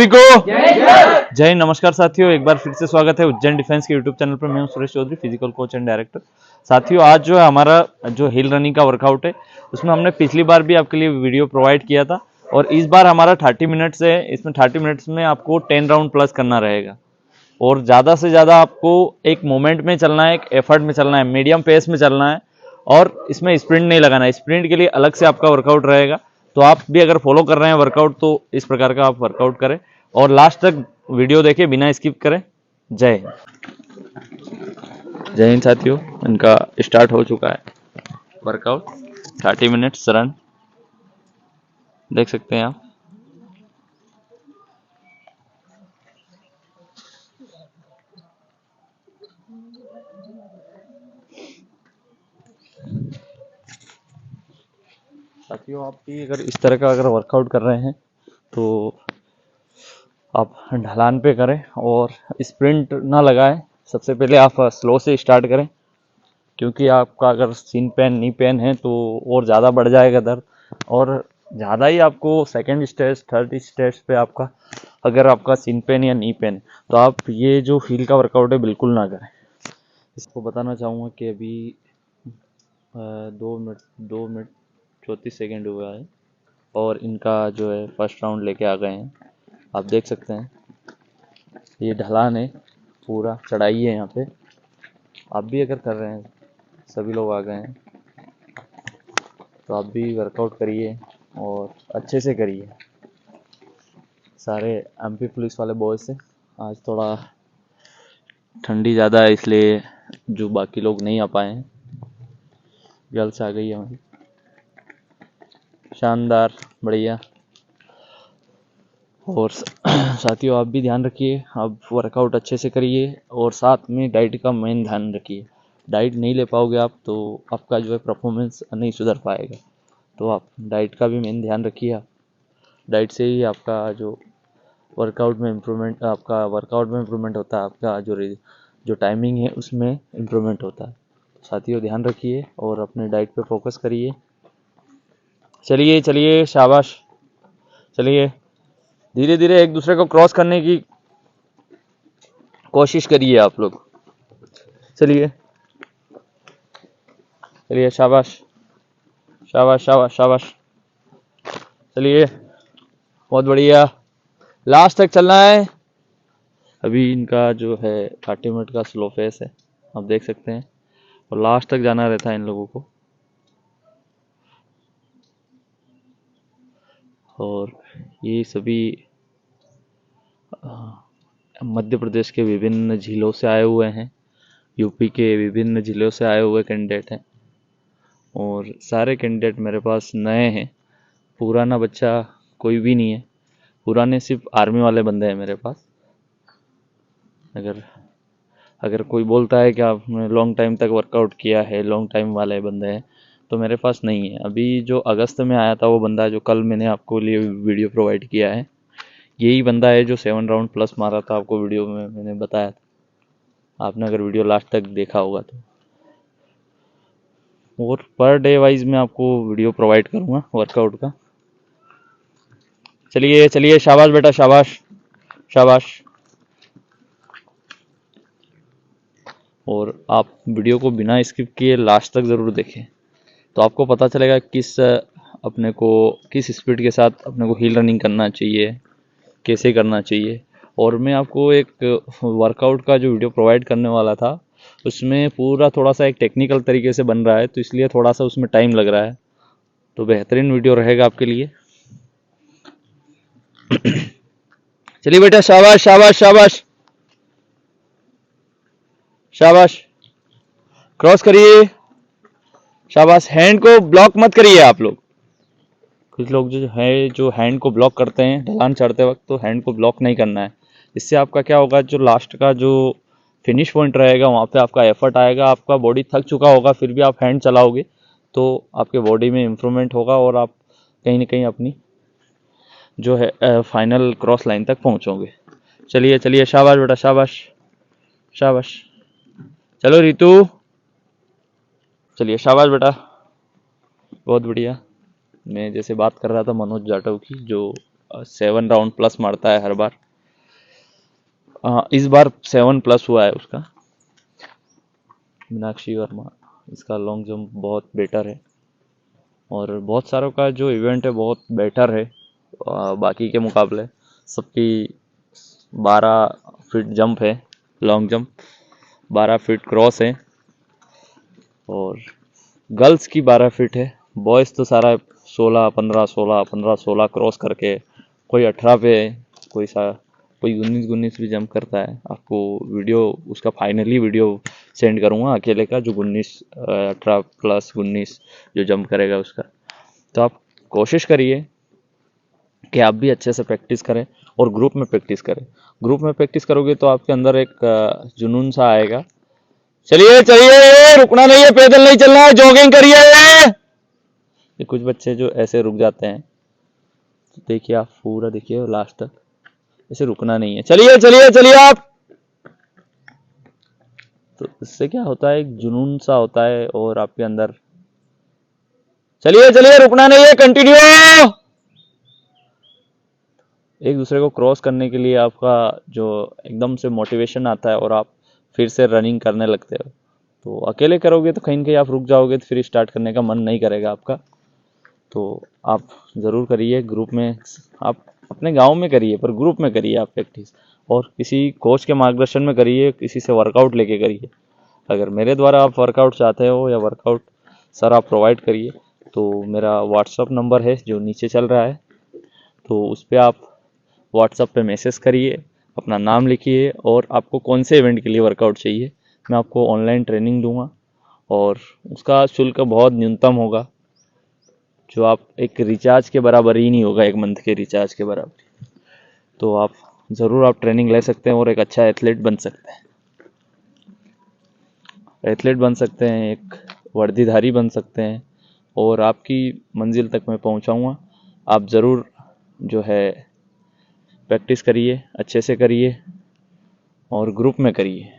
को जय नमस्कार साथियों, एक बार फिर से स्वागत है उज्जैन डिफेंस के यूट्यूब चैनल पर। मैं हूं Suresh Chaudhary, physical coach and director. साथियों, आज जो है हमारा जो हिल रनिंग का वर्कआउट है, उसमें हमने पिछली बार भी आपके लिए वीडियो प्रोवाइड किया था और इस बार हमारा 30 मिनट्स है। इसमें 30 मिनट्स में आपको 10 राउंड प्लस करना रहेगा और ज़्यादा से ज़्यादा आपको एक मोमेंट में चलना है, एक एफर्ट में चलना है, मीडियम पेस में चलना है और इसमें स्प्रिंट नहीं लगाना है। स्प्रिंट के लिए अलग से आपका वर्कआउट रहेगा। तो आप भी अगर फॉलो कर रहे हैं वर्कआउट तो इस प्रकार का आप वर्कआउट करें और लास्ट तक वीडियो देखें, बिना स्किप करें। जय हिंद। जय हिंद साथियों, इनका स्टार्ट हो चुका है वर्कआउट। 30 मिनट्स रन देख सकते हैं आप। साथियों, आप भी अगर इस तरह का अगर वर्कआउट कर रहे हैं तो आप ढलान पे करें और स्प्रिंट ना लगाएं। सबसे पहले आप स्लो से स्टार्ट करें, क्योंकि आपका अगर सीन पेन नी पेन है तो और ज़्यादा बढ़ जाएगा दर्द और ज़्यादा ही आपको सेकंड स्टेज थर्ड स्टेज पे आपका अगर आपका सीन पेन या नी पेन तो आप ये जो हील का वर्कआउट है बिल्कुल ना करें। इसको बताना चाहूँगा कि अभी 2 मिनट 34 सेकेंड हुआ है और इनका जो है फर्स्ट राउंड लेके आ गए हैं। आप देख सकते हैं ये ढलान है, पूरा चढ़ाई है यहाँ पे। आप भी अगर कर रहे हैं, सभी लोग आ गए हैं तो आप भी वर्कआउट करिए और अच्छे से करिए। सारे एमपी पुलिस वाले बॉयज से आज थोड़ा ठंडी ज़्यादा है, इसलिए जो बाकी लोग नहीं आ पाए हैं, गर्ल्स आ गई है हमारी। शानदार, बढ़िया। और साथियों, आप भी ध्यान रखिए, आप वर्कआउट अच्छे से करिए और साथ में डाइट का मेन ध्यान रखिए। डाइट नहीं ले पाओगे आप तो आपका जो है परफॉर्मेंस नहीं सुधर पाएगा। तो आप डाइट का भी मेन ध्यान रखिए। आप डाइट से ही आपका जो वर्कआउट में इम्प्रूवमेंट होता है। आपका जो टाइमिंग है उसमें इम्प्रूवमेंट होता है। साथियों, ध्यान रखिए और अपने डाइट पे फोकस करिए। चलिए चलिए, शाबाश। चलिए, धीरे धीरे एक दूसरे को क्रॉस करने की कोशिश करिए आप लोग। चलिए चलिए, शाबाश शाबाश शाबाश शाबाश। चलिए, बहुत बढ़िया, लास्ट तक चलना है। अभी इनका जो है 30 मिनट का स्लो फेस है, आप देख सकते हैं, और लास्ट तक जाना रहता है इन लोगों को। और ये सभी मध्य प्रदेश के विभिन्न जिलों से आए हुए हैं, यूपी के विभिन्न जिलों से आए हुए कैंडिडेट हैं और सारे कैंडिडेट मेरे पास नए हैं। पुराना बच्चा कोई भी नहीं है, पुराने सिर्फ आर्मी वाले बंदे हैं मेरे पास। अगर कोई बोलता है कि आपने लॉन्ग टाइम तक वर्कआउट किया है, लॉन्ग टाइम वाले बंदे हैं, तो मेरे पास नहीं है। अभी जो अगस्त में आया था वो बंदा, जो कल मैंने आपको लिए वीडियो प्रोवाइड किया है, यही बंदा है जो 7 राउंड प्लस मारा था। आपको वीडियो में मैंने बताया था, आपने अगर वीडियो लास्ट तक देखा होगा तो। और पर डे वाइज मैं आपको वीडियो प्रोवाइड करूँगा वर्कआउट का। चलिए चलिए, शाबाश बेटा, शाबाश शाबाश। और आप वीडियो को बिना स्किप किए लास्ट तक ज़रूर देखें, तो आपको पता चलेगा किस स्पीड के साथ अपने को हील रनिंग करना चाहिए, कैसे करना चाहिए। और मैं आपको एक वर्कआउट का जो वीडियो प्रोवाइड करने वाला था, उसमें पूरा थोड़ा सा एक टेक्निकल तरीके से बन रहा है, तो इसलिए थोड़ा सा उसमें टाइम लग रहा है। तो बेहतरीन वीडियो रहेगा आपके लिए। चलिए बेटा, शाबाश शाबाश शाबाश शाबाश। क्रॉस करिए, शाबाश। हैंड को ब्लॉक मत करिए आप लोग। कुछ लोग जो हैंड को ब्लॉक करते हैं ढलान चढ़ते वक्त, तो हैंड को ब्लॉक नहीं करना है। इससे आपका क्या होगा, जो लास्ट का जो फिनिश पॉइंट रहेगा वहाँ पे आपका एफर्ट आएगा, आपका बॉडी थक चुका होगा, फिर भी आप हैंड चलाओगे तो आपके बॉडी में इम्प्रूवमेंट होगा और आप कहीं ना कहीं अपनी जो है फाइनल क्रॉस लाइन तक पहुँचोगे। चलिए चलिए, शाबाश बेटा, शाबाश शाबाश। चलो रितु, चलिए, शाबाश बेटा, बहुत बढ़िया। मैं जैसे बात कर रहा था मनोज जाटव की, जो 7 राउंड प्लस मारता है हर बार। इस बार 7 प्लस हुआ है उसका। मीनाक्षी वर्मा, इसका लॉन्ग जंप बहुत बेटर है और बहुत सारों का जो इवेंट है बहुत बेटर है बाकी के मुकाबले। सबकी 12 फीट जंप है, लॉन्ग जंप 12 फीट क्रॉस है और गर्ल्स की 12 फीट है। बॉयज़ तो सारा 16 15 16 15 16 क्रॉस करके, कोई 18 पे, कोई 19 भी जंप करता है। आपको वीडियो उसका फाइनली वीडियो सेंड करूँगा अकेले का, जो 18 प्लस 19 जो जंप करेगा उसका। तो आप कोशिश करिए कि आप भी अच्छे से प्रैक्टिस करें और ग्रुप में प्रैक्टिस करें। ग्रुप में प्रैक्टिस करोगे तो आपके अंदर एक जुनून सा आएगा। चलिए चलिए, रुकना नहीं है, पैदल नहीं चलना है, जॉगिंग करिए। ये कुछ बच्चे जो ऐसे रुक जाते हैं, तो देखिए आप पूरा देखिए लास्ट तक, ऐसे रुकना नहीं है। चलिए चलिए चलिए आप। तो इससे क्या होता है, एक जुनून सा होता है और आपके अंदर, चलिए चलिए, रुकना नहीं है, कंटिन्यू। एक दूसरे को क्रॉस करने के लिए आपका जो एकदम से मोटिवेशन आता है और आप फिर से रनिंग करने लगते हो। तो अकेले करोगे तो कहीं ना कहीं आप रुक जाओगे, तो फिर स्टार्ट करने का मन नहीं करेगा आपका। तो आप ज़रूर करिए ग्रुप में। आप अपने गांव में करिए पर ग्रुप में करिए आप प्रैक्टिस, और किसी कोच के मार्गदर्शन में करिए, किसी से वर्कआउट लेके करिए। अगर मेरे द्वारा आप वर्कआउट चाहते हो या वर्कआउट सर आप प्रोवाइड करिए, तो मेरा व्हाट्सअप नंबर है जो नीचे चल रहा है, तो उस पर आप व्हाट्सअप पे मैसेज करिए, अपना नाम लिखिए और आपको कौन से इवेंट के लिए वर्कआउट चाहिए। मैं आपको ऑनलाइन ट्रेनिंग दूंगा और उसका शुल्क बहुत न्यूनतम होगा, जो आप एक रिचार्ज के बराबर ही नहीं होगा, 1 मंथ के रिचार्ज के बराबर। तो आप ज़रूर आप ट्रेनिंग ले सकते हैं और एक अच्छा एथलीट बन सकते हैं। एथलीट बन सकते हैं, एक वर्दीधारी बन सकते हैं और आपकी मंजिल तक मैं पहुंचाऊंगा। आप ज़रूर जो है प्रैक्टिस करिए, अच्छे से करिए और ग्रुप में करिए।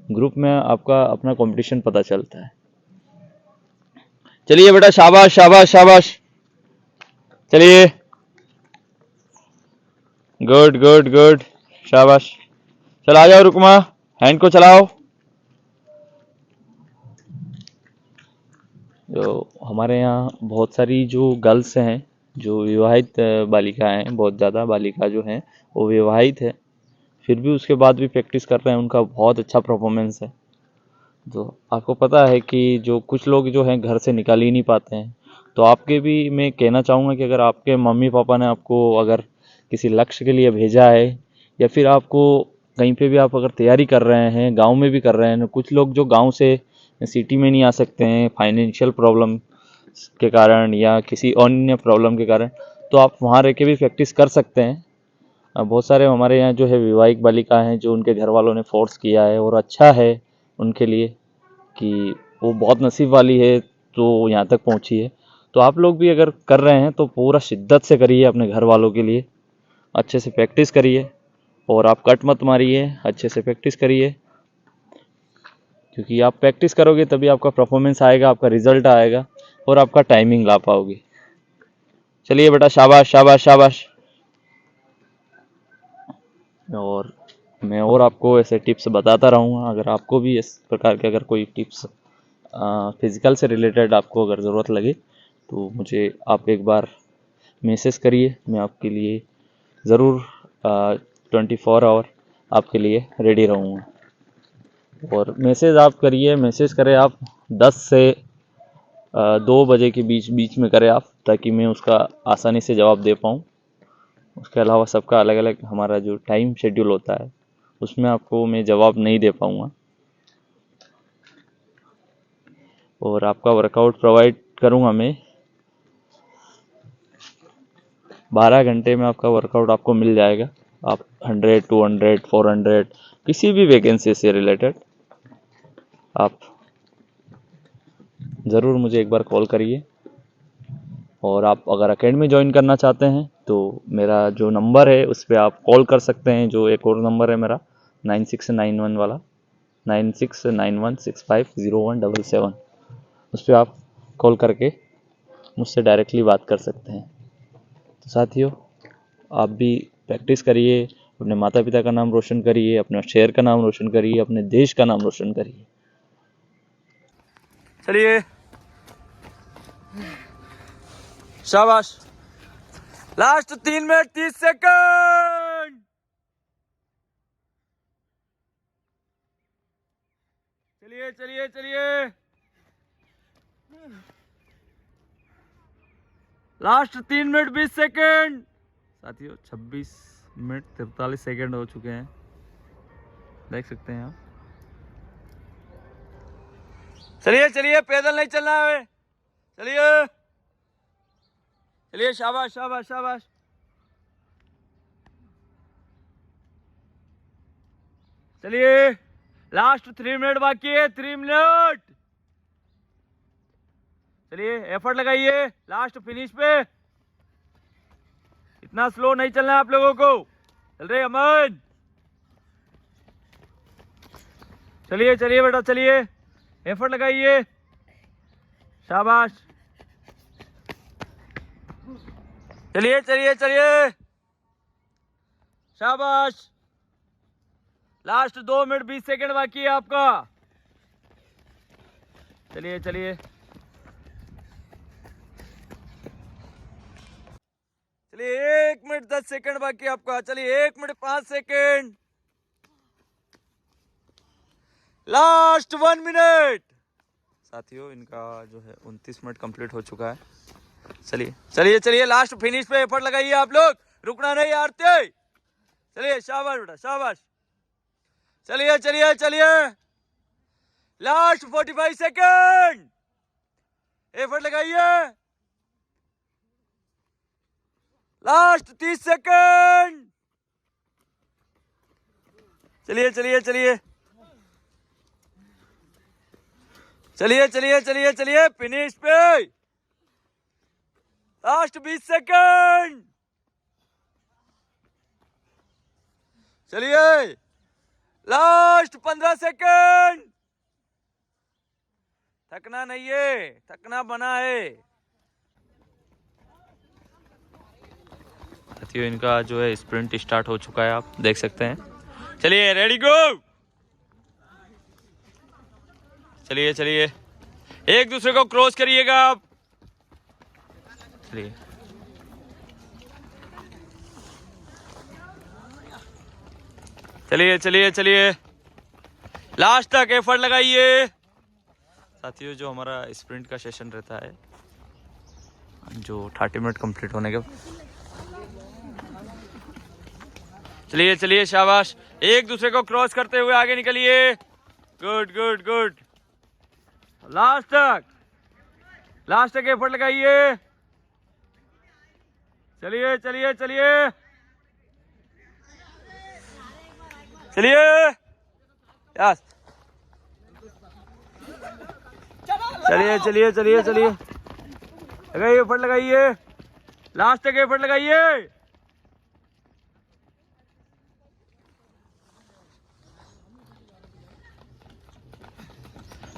ग्रुप में आपका अपना कंपटीशन पता चलता है। चलिए बेटा, शाबाश शाबाश शाबाश, चलिए, गुड गुड गुड, शाबाश। चल आ जाओ रुकमा, हैंड को चलाओ। जो हमारे यहाँ बहुत सारी जो गर्ल्स हैं, जो विवाहित बालिका हैं, बहुत ज़्यादा बालिका जो हैं वो विवाहित है, फिर भी उसके बाद भी प्रैक्टिस कर रहे हैं, उनका बहुत अच्छा परफॉर्मेंस है। तो आपको पता है कि जो कुछ लोग जो हैं घर से निकाल ही नहीं पाते हैं। तो आपके भी मैं कहना चाहूँगा कि अगर आपके मम्मी पापा ने आपको अगर किसी लक्ष्य के लिए भेजा है, या फिर आपको कहीं पे भी आप अगर तैयारी कर रहे हैं, गांव में भी कर रहे हैं, कुछ लोग जो गांव से सिटी में नहीं आ सकते हैं फाइनेंशियल प्रॉब्लम के कारण या किसी अन्य प्रॉब्लम के कारण, तो आप वहाँ रह के भी प्रैक्टिस कर सकते हैं। बहुत सारे हमारे यहाँ जो है विवाहित बालिका हैं, जो उनके घर वालों ने फोर्स किया है और अच्छा है उनके लिए कि वो बहुत नसीब वाली है तो यहाँ तक पहुँची है। तो आप लोग भी अगर कर रहे हैं तो पूरा शिद्दत से करिए अपने घर वालों के लिए, अच्छे से प्रैक्टिस करिए और आप कट मत मारिए, अच्छे से प्रैक्टिस करिए, क्योंकि आप प्रैक्टिस करोगे तभी आपका परफॉर्मेंस आएगा, आपका रिजल्ट आएगा और आपका टाइमिंग ला पाओगे। चलिए बेटा, शाबाश शाबाश शाबाश। और मैं और आपको ऐसे टिप्स बताता रहूँगा। अगर आपको भी इस प्रकार के अगर कोई टिप्स फिज़िकल से रिलेटेड आपको अगर ज़रूरत लगे तो मुझे आप एक बार मैसेज करिए, मैं आपके लिए ज़रूर 24 आवर आपके लिए रेडी रहूँगा। और मैसेज आप करिए, मैसेज करें आप 10 से 2 बजे के बीच बीच में करें आप, ताकि मैं उसका आसानी से जवाब दे पाऊँ। उसके अलावा सबका अलग अलग हमारा जो टाइम शेड्यूल होता है उसमें आपको मैं जवाब नहीं दे पाऊँगा। और आपका वर्कआउट प्रोवाइड करूँगा मैं, 12 घंटे में आपका वर्कआउट आपको मिल जाएगा। आप 100 200 400 किसी भी वैकेंसी से रिलेटेड आप ज़रूर मुझे एक बार कॉल करिए। और आप अगर अकेडमी ज्वाइन करना चाहते हैं तो मेरा जो नंबर है उस पर आप कॉल कर सकते हैं, जो एक और नंबर है मेरा 9691 वाला, 9691650177, उस पर आप कॉल करके मुझसे डायरेक्टली बात कर सकते हैं। तो साथियों, आप भी प्रैक्टिस करिए, अपने माता पिता का नाम रोशन करिए, अपने शहर का नाम रोशन करिए, अपने देश का नाम रोशन करिए। चलिए, शाबाश। Last 3 minute 30 second. चलिए चलिए चलिए, लास्ट 3 मिनट 20 सेकंड। साथियों 26 मिनट 43 सेकंड हो चुके हैं, देख सकते हैं आप। चलिए चलिए, पैदल नहीं चलना है, चलिए चलिए, शाबाश शाबाश शाबाश। चलिए, लास्ट 3 मिनट बाकी है, 3 मिनट। चलिए, एफर्ट लगाइए लास्ट फिनिश पे। इतना स्लो नहीं चलना है आप लोगों को। चल रहे अमन, चलिए चलिए बेटा, चलिए, एफर्ट लगाइए, शाबाश। चलिए चलिए चलिए, शाबाश। लास्ट 2 मिनट 20 सेकंड बाकी है आपका। चलिए चलिए चलिए, 1 मिनट 10 सेकंड बाकी है आपका। चलिए, 1 मिनट 5 सेकंड, लास्ट 1 मिनट। साथियों इनका जो है 29 मिनट कंप्लीट हो चुका है। चलिए चलिए चलिए, लास्ट फिनिश पे एफर्ट लगाइए आप लोग, रुकना नहीं हारते। चलिए, शाबाश बेटा, शाबाश। चलिए चलिए चलिए, लास्ट 45 सेकंड, एफर्ट लगाइए, लास्ट 30 सेकंड। चलिए चलिए चलिए चलिए चलिए चलिए चलिए, फिनिश पे लास्ट 20 सेकंड। चलिए, लास्ट 15 सेकंड। थकना नहीं है, थकना बना है। साथियों इनका जो है स्प्रिंट स्टार्ट हो चुका है, आप देख सकते हैं। चलिए, रेडी गो। चलिए चलिए, एक दूसरे को क्रॉस करिएगा आप। चलिए चलिए चलिए चलिए, लास्ट तक एफर्ट लगाइए। साथियों जो हमारा स्प्रिंट का सेशन रहता है, जो 30 मिनट कंप्लीट होने के, चलिए चलिए, शाबाश। एक दूसरे को क्रॉस करते हुए आगे निकलिए। गुड गुड गुड, लास्ट तक एफर्ट लगाइए। चलिए चलिए चलिए चलिए, यस। चलिए चलिए चलिए चलिए, लगाइए एफर्ट लगाइए, लास्ट तक एफर्ट लगाइए।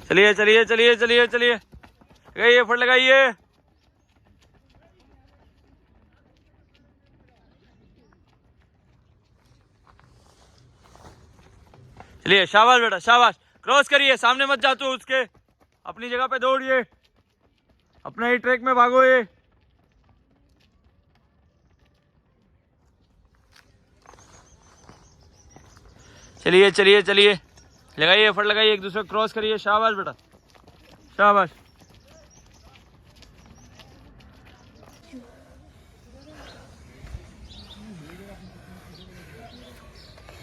चलिए चलिए चलिए चलिए चलिए, लगाइए एफर्ट लगाइए। चलिए, शाबाश बेटा, शाबाश। क्रॉस करिए, सामने मत जा तू उसके, अपनी जगह पे दौड़िए, अपने ही ट्रैक में भागो ये। चलिए चलिए चलिए, लगाइए एफर्ट लगाइए, एक दूसरे को क्रॉस करिए। शाबाश बेटा, शाबाश।